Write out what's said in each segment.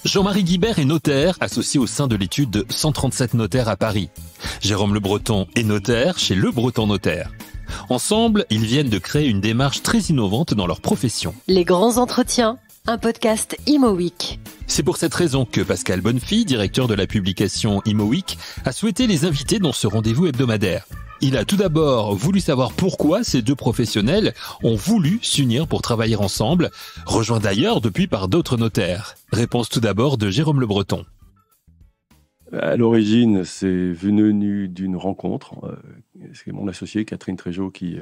Jean-Marie Guibert est notaire, associé au sein de l'étude de 137 notaires à Paris. Jérôme Le Breton est notaire chez Le Breton Notaire. Ensemble, ils viennent de créer une démarche très innovante dans leur profession. Les grands entretiens, un podcast Imo Week. C'est pour cette raison que Pascal Bonnefille, directeur de la publication Imo Week, a souhaité les inviter dans ce rendez-vous hebdomadaire. Il a tout d'abord voulu savoir pourquoi ces deux professionnels ont voulu s'unir pour travailler ensemble, rejoints d'ailleurs depuis par d'autres notaires. Réponse tout d'abord de Jérôme Le Breton. À l'origine, c'est venu d'une rencontre. C'est mon associé, Catherine Trégeot, qui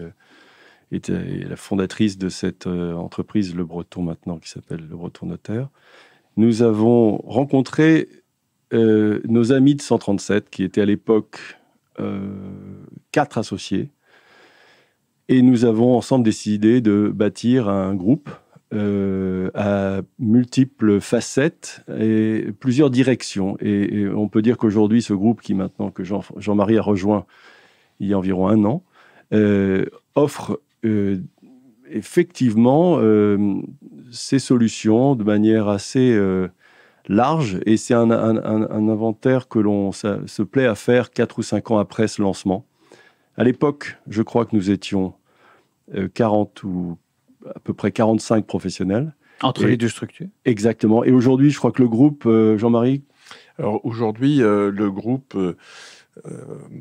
est la fondatrice de cette entreprise Le Breton maintenant, qui s'appelle Le Breton Notaire. Nous avons rencontré nos amis de 137, qui étaient à l'époque 4 associés. Et nous avons ensemble décidé de bâtir un groupe à multiples facettes et plusieurs directions. Et on peut dire qu'aujourd'hui, ce groupe qui maintenant que Jean-Marie a rejoint il y a environ 1 an, offre effectivement ces solutions de manière assez large. Et c'est un inventaire que l'on se plaît à faire 4 ou 5 ans après ce lancement. À l'époque, je crois que nous étions 40 ou à peu près 45 professionnels. Entre les deux structures. Exactement. Et aujourd'hui, je crois que le groupe, Jean-Marie. Alors aujourd'hui, le groupe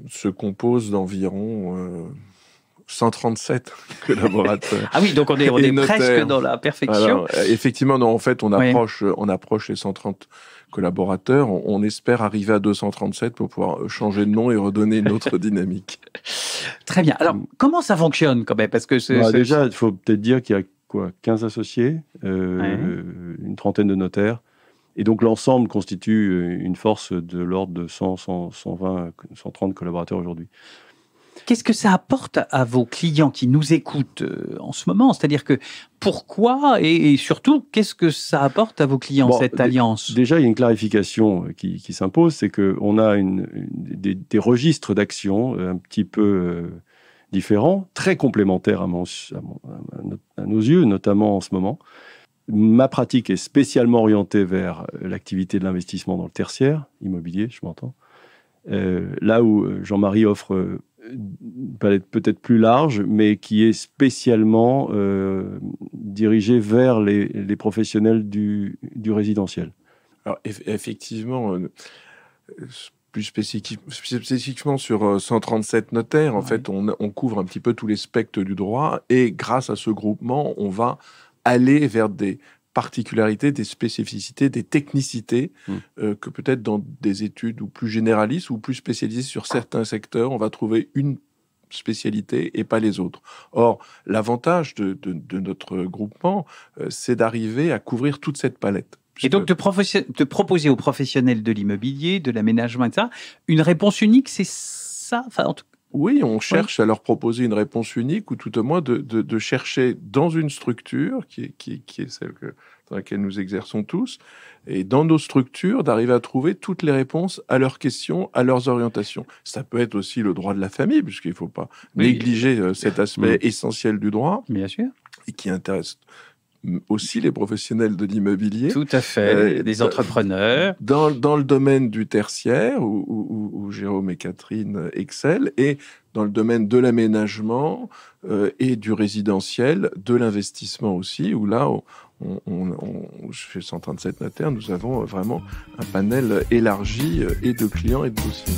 se compose d'environ 137 collaborateurs. Ah oui, donc on est presque dans la perfection. Alors, effectivement, non, en fait, on approche les 130 collaborateurs. On espère arriver à 237 pour pouvoir changer de nom et redonner une autre dynamique. Très bien. Alors, comment ça fonctionne quand même? Parce que déjà, il faut peut-être dire qu'il y a 15 associés, une trentaine de notaires. Et donc, l'ensemble constitue une force de l'ordre de 100, 120, 130 collaborateurs aujourd'hui. Qu'est-ce que ça apporte à vos clients qui nous écoutent en ce moment? C'est-à-dire que pourquoi et surtout, qu'est-ce que ça apporte à vos clients, cette alliance? Déjà, il y a une clarification qui s'impose, c'est qu'on a des registres d'action un petit peu différents, très complémentaires à nos yeux, notamment en ce moment. Ma pratique est spécialement orientée vers l'activité de l'investissement dans le tertiaire, immobilier, je m'entends. Là où Jean-Marie offre une palette peut-être plus large, mais qui est spécialement dirigée vers les professionnels du résidentiel. Alors, effectivement, plus spécifiquement sur 137 notaires, en fait, on couvre un petit peu tous les spectres du droit, et grâce à ce groupement, on va aller vers des particularités, des spécificités, des technicités que peut-être dans des études ou plus généralistes ou plus spécialisées sur certains secteurs, on va trouver une spécialité et pas les autres. Or, l'avantage de notre groupement, c'est d'arriver à couvrir toute cette palette. Et donc de proposer aux professionnels de l'immobilier, de l'aménagement, etc., une réponse unique, c'est ça? Enfin, en tout... Oui, on cherche à leur proposer une réponse unique, ou tout au moins de chercher dans une structure qui est celle dans laquelle nous exerçons tous, et dans nos structures, d'arriver à trouver toutes les réponses à leurs questions, à leurs orientations. Ça peut être aussi le droit de la famille, puisqu'il ne faut pas négliger cet aspect essentiel du droit. Bien sûr. Et qui intéresse aussi les professionnels de l'immobilier. Tout à fait, des entrepreneurs. Dans le domaine du tertiaire, où Jérôme et Catherine excellent, et dans le domaine de l'aménagement et du résidentiel, de l'investissement aussi, où là, chez 137 notaires, nous avons vraiment un panel élargi et de clients et de dossiers.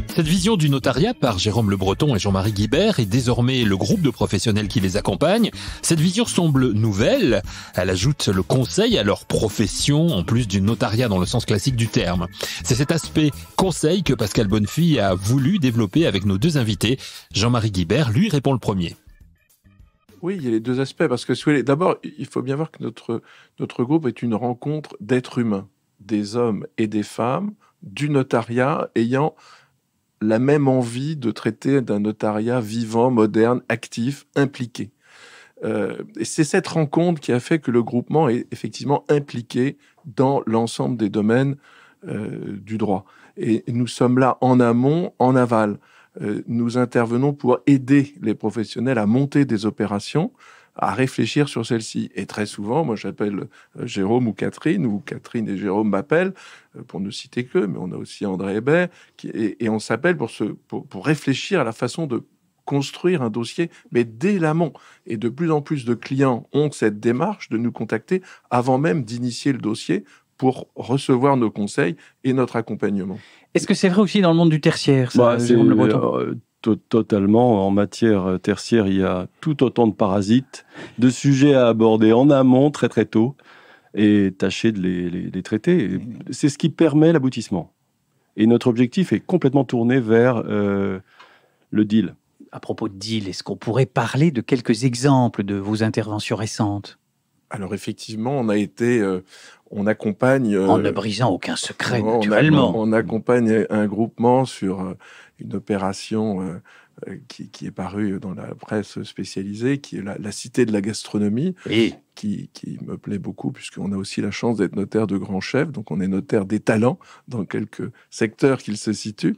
Cette vision du notariat par Jérôme Le Breton et Jean-Marie Guibert et désormais le groupe de professionnels qui les accompagne, cette vision semble nouvelle. Elle ajoute le conseil à leur profession en plus du notariat dans le sens classique du terme. C'est cet aspect conseil que Pascal Bonnefille a voulu développer avec nos deux invités. Jean-Marie Guibert, lui, répond le premier. Oui, il y a les deux aspects, parce que d'abord, il faut bien voir que notre groupe est une rencontre d'êtres humains, des hommes et des femmes, du notariat ayant la même envie de traiter d'un notariat vivant, moderne, actif, impliqué. Et c'est cette rencontre qui a fait que le groupement est effectivement impliqué dans l'ensemble des domaines du droit. Et nous sommes là en amont, en aval. Nous intervenons pour aider les professionnels à monter des opérations à réfléchir sur celle-ci. Et très souvent, moi j'appelle Jérôme ou Catherine et Jérôme m'appellent, pour ne citer que, mais on a aussi André Hébert, et on s'appelle pour réfléchir à la façon de construire un dossier, mais dès l'amont. Et de plus en plus de clients ont cette démarche de nous contacter avant même d'initier le dossier pour recevoir nos conseils et notre accompagnement. Est-ce que c'est vrai aussi dans le monde du tertiaire, ça, Jérôme Le Breton ? Totalement. En matière tertiaire, il y a tout autant de parasites, de sujets à aborder en amont, très très tôt, et tâcher de les traiter. C'est ce qui permet l'aboutissement. Et notre objectif est complètement tourné vers le deal. À propos de deal, est-ce qu'on pourrait parler de quelques exemples de vos interventions récentes ? Alors effectivement, on accompagne... en ne brisant aucun secret, naturellement. On accompagne un groupement sur une opération qui est parue dans la presse spécialisée, qui est la Cité de la gastronomie, oui. qui me plaît beaucoup, puisqu'on a aussi la chance d'être notaire de grands chefs, donc on est notaire des talents dans quelques secteurs qu'ils se situent.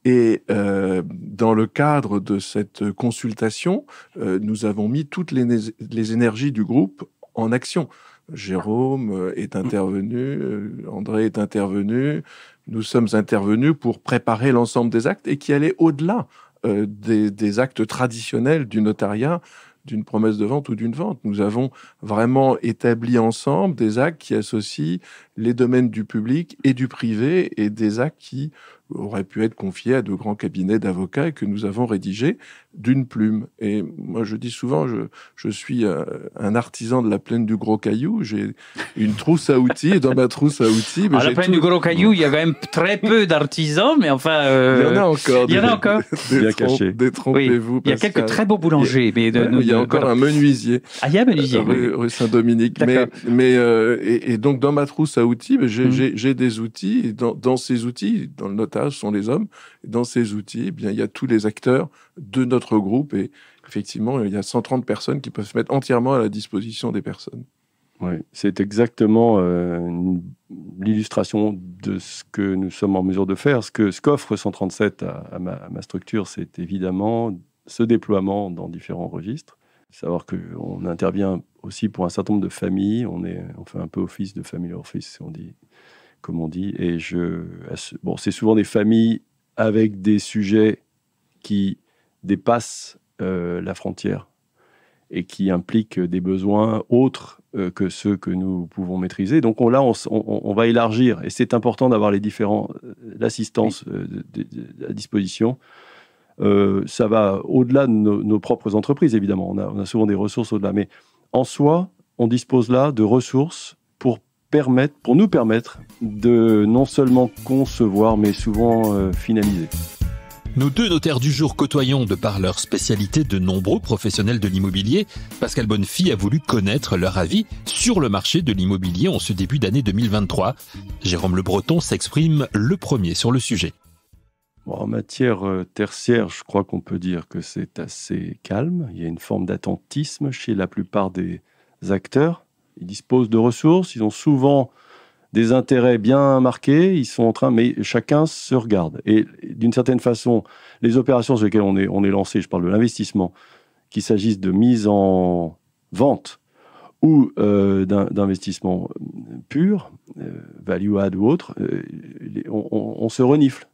Et dans le cadre de cette consultation, nous avons mis toutes les énergies du groupe en action. Jérôme est intervenu, André est intervenu, nous sommes intervenus pour préparer l'ensemble des actes et qui allaient au-delà des actes traditionnels du notariat, d'une promesse de vente ou d'une vente. Nous avons vraiment établi ensemble des actes qui associent les domaines du public et du privé et des actes qui auraient pu être confiés à de grands cabinets d'avocats et que nous avons rédigés d'une plume. Et moi, je dis souvent, je suis un artisan de la plaine du Gros Caillou. J'ai une trousse à outils et dans ma trousse à outils... À la plaine du Gros Caillou, il y a quand même très peu d'artisans, mais enfin... il y en a encore. Il y en a encore. Bien caché. Détrompez-vous. Oui, il y a quelques très beaux boulangers. Mais il y a encore un menuisier. Ah, il y a un menuisier. Rue Saint-Dominique. Et donc, dans ma trousse à outils, j'ai des outils. Et dans ces outils, dans le notage, sont les hommes. Et dans ces outils, eh bien, il y a tous les acteurs de notre groupe. Et effectivement, il y a 130 personnes qui peuvent se mettre entièrement à la disposition des personnes. Oui, c'est exactement l'illustration de ce que nous sommes en mesure de faire. Ce qu'offre 137 à ma structure, c'est évidemment ce déploiement dans différents registres. Savoir qu'on intervient aussi pour un certain nombre de familles. On fait un peu office de family office, comme on dit. Et c'est souvent des familles avec des sujets qui dépassent la frontière et qui impliquent des besoins autres que ceux que nous pouvons maîtriser. Donc on va élargir. Et c'est important d'avoir l'assistance à disposition. Ça va au-delà de nos propres entreprises, évidemment. On a souvent des ressources au-delà. Mais en soi, on dispose là de ressources pour nous permettre de non seulement concevoir, mais souvent finaliser. Nos deux notaires du jour côtoyons de par leur spécialité de nombreux professionnels de l'immobilier. Pascal Bonnefille a voulu connaître leur avis sur le marché de l'immobilier en ce début d'année 2023. Jérôme Le Breton s'exprime le premier sur le sujet. Bon, en matière tertiaire, je crois qu'on peut dire que c'est assez calme. Il y a une forme d'attentisme chez la plupart des acteurs. Ils disposent de ressources, ils ont souvent des intérêts bien marqués, mais chacun se regarde. Et d'une certaine façon, les opérations sur lesquelles on est lancé, je parle de l'investissement, qu'il s'agisse de mise en vente ou d'investissement pur, value add ou autre, on se renifle.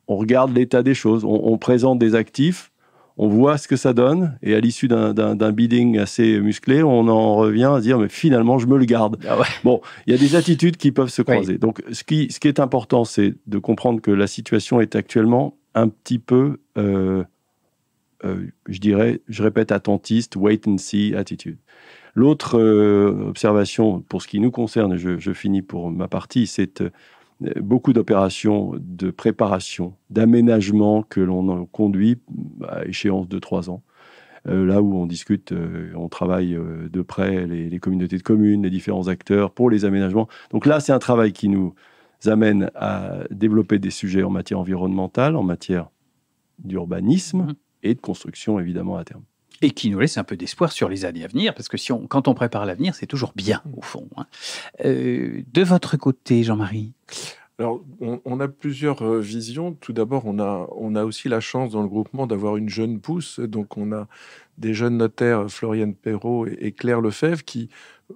On regarde l'état des choses, on présente des actifs, on voit ce que ça donne, et à l'issue d'un bidding assez musclé, on en revient à se dire, mais finalement, je me le garde. Ah ouais. Bon, il y a des attitudes qui peuvent se croiser. Oui. Donc, ce qui est important, c'est de comprendre que la situation est actuellement un petit peu, je répète, attentiste, wait and see attitude. L'autre observation, pour ce qui nous concerne, je finis pour ma partie, c'est beaucoup d'opérations de préparation, d'aménagement que l'on conduit à échéance de 3 ans. Là où on discute, on travaille de près les communautés de communes, les différents acteurs pour les aménagements. Donc là, c'est un travail qui nous amène à développer des sujets en matière environnementale, en matière d'urbanisme et de construction, évidemment, à terme. Et qui nous laisse un peu d'espoir sur les années à venir, parce que quand on prépare l'avenir, c'est toujours bien, au fond. De votre côté, Jean-Marie ? Alors, on a plusieurs visions. Tout d'abord, on a aussi la chance dans le groupement d'avoir une jeune pousse. Donc, on a des jeunes notaires, Floriane Perrault et Claire Lefebvre, qui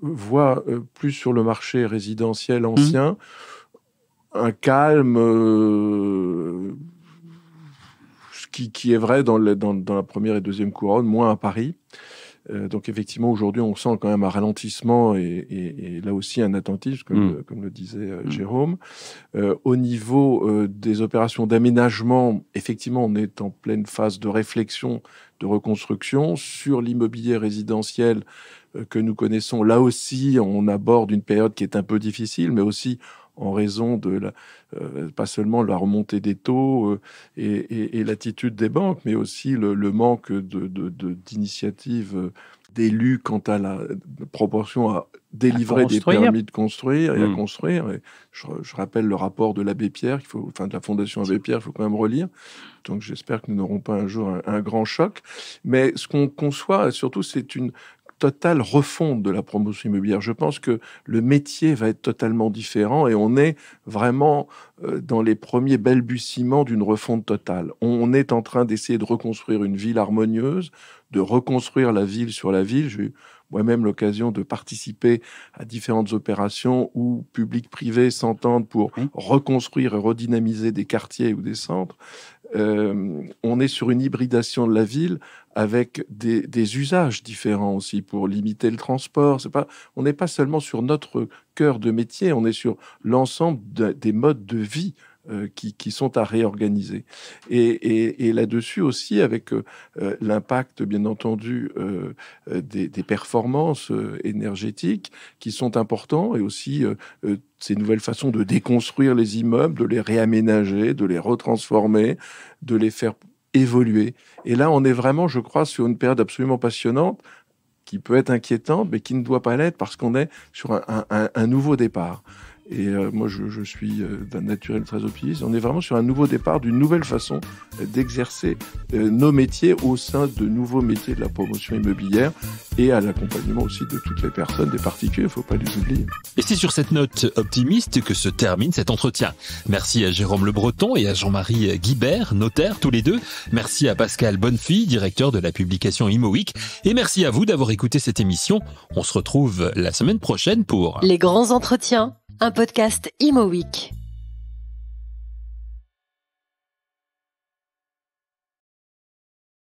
voient plus sur le marché résidentiel ancien un calme qui est vrai dans la première et deuxième couronne, moins à Paris. Donc effectivement, aujourd'hui, on sent quand même un ralentissement et là aussi un attentisme, comme le disait Jérôme. Au niveau des opérations d'aménagement, effectivement, on est en pleine phase de réflexion, de reconstruction. Sur l'immobilier résidentiel que nous connaissons, là aussi, on aborde une période qui est un peu difficile, mais aussi en raison de pas seulement la remontée des taux et l'attitude des banques, mais aussi le manque d'initiatives d'élus quant à la proportion à délivrer des permis de construire et à construire. Et je rappelle le rapport de l'abbé Pierre, de la Fondation Abbé Pierre, il faut quand même relire. Donc j'espère que nous n'aurons pas un jour un grand choc. Mais ce qu'on conçoit, surtout, c'est une totale refonte de la promotion immobilière. Je pense que le métier va être totalement différent et on est vraiment dans les premiers balbutiements d'une refonte totale. On est en train d'essayer de reconstruire une ville harmonieuse, de reconstruire la ville sur la ville. J'ai eu moi-même l'occasion de participer à différentes opérations où public-privé s'entendent pour reconstruire et redynamiser des quartiers ou des centres. On est sur une hybridation de la ville avec des usages différents aussi pour limiter le transport. On n'est pas seulement sur notre cœur de métier, on est sur l'ensemble des modes de vie qui sont à réorganiser. Et là-dessus aussi, avec l'impact, bien entendu, des performances énergétiques qui sont importants, et aussi ces nouvelles façons de déconstruire les immeubles, de les réaménager, de les retransformer, de les faire évoluer. Et là, on est vraiment, je crois, sur une période absolument passionnante, qui peut être inquiétante, mais qui ne doit pas l'être, parce qu'on est sur un nouveau départ. Et moi, je suis d'un naturel très optimiste. On est vraiment sur un nouveau départ, d'une nouvelle façon d'exercer nos métiers au sein de nouveaux métiers de la promotion immobilière et à l'accompagnement aussi de toutes les personnes, des particuliers, il ne faut pas les oublier. Et c'est sur cette note optimiste que se termine cet entretien. Merci à Jérôme Le Breton et à Jean-Marie Guibert, notaires tous les deux. Merci à Pascal Bonnefille, directeur de la publication ImoWeek. Et merci à vous d'avoir écouté cette émission. On se retrouve la semaine prochaine pour Les grands entretiens. Un podcast ImoWeek.